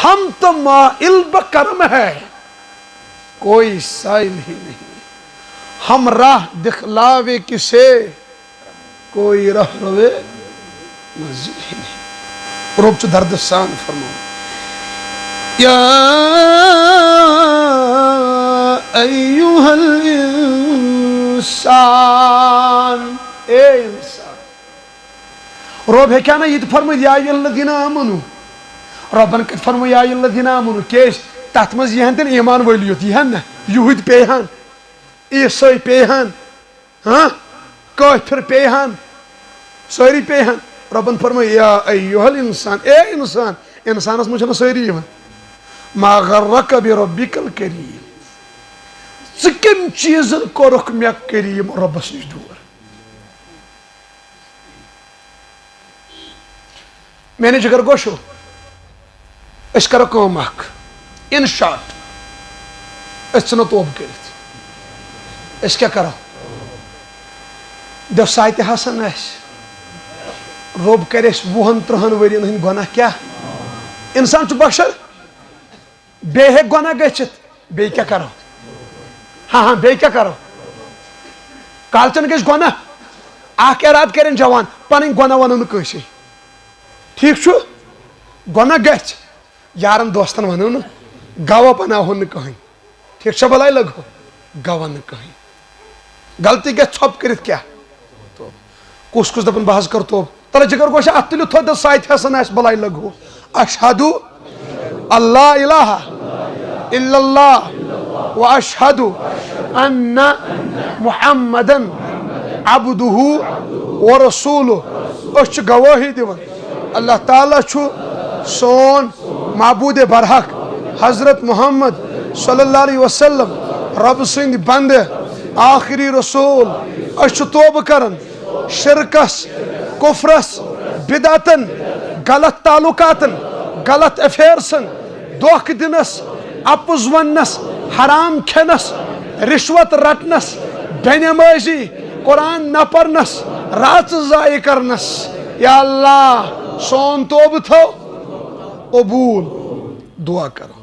ہم تو مائل بکرم ہے، کوئی سائل ہی نہیں، ہم راہ دکھلاوے کسے، کوئی راہ روے منزل ہی نہیں۔ رب چو درد سان فرمو، یا ایوہ الانسان، اے انسان۔ رب ہے کیا نا یہ فرمو یا ایوہ الذین آمنو، ربن کت فرمو یا ایوہ الذین آمنو، کیش تحت مز یہ تین ایمان ولیوت یہ نا یہود پیہان، عیسائی پیہان، کافر پیہان، ساری پیہان۔ ربن فرمو یا ایوہ الانسان، اے انسان، انسانس مجھے ساری ایمان، ما غرک بربک الکریم، کم چیزن کورک مے کریم ربس نش دور۔ میں نے جگر گوشو اس کرو کام اخ ان شارٹ، اس ژھنو توب کرت، اس کیا کرو دو سایت حسن اس رب کرس 20-30 ورین ہند گناہ کیا انسان چھ بشر بے ہیک گناہ گچھت، بے کیا کرو ہاں بے کیا کرو کالچن گژھِ گناہ اخ اراد کرن جوان پنن گناہ ونن کٲنٛسے، ٹھیک چھو گناہ گژھِ یارن دوستن ونو نا گواہ بناوہن نہٕ کٕہٕنۍ، ٹھیک چھا بلاے لگو گواہ نہٕ کٕہٕنۍ، غلطی گژھِ ژھۄپ کٔرِتھ کیٛاہ کُس کُس دپان بہٕ حظ کر توب، تلے جگر گوشا اتھ تُلِو تھوٚد سایت حسن آسہِ بلاے لگو، اشہدو اللہ الہ الا اللہ و اشہدو ان محمدن عبدہ و رسولہ، أسۍ چھِ گوٲہی دِوان اللہ تعالیٰ چھُ سون معبود برحق حضرت محمد صلی اللہ علیہ وسلم رب سند بند آخری رسول، أسۍ چھِ توبہ کران شرکس کفرس بدعتن غلط تعلقاتن غلط افیئرسن دھوکہ دنس اپز وننس حرام کھینس رشوت رٹنس بے نمازی قرآن نہ پرنس رات ضائع کرنس، یا اللہ سون توبہ تھو قبول، دعا کرو۔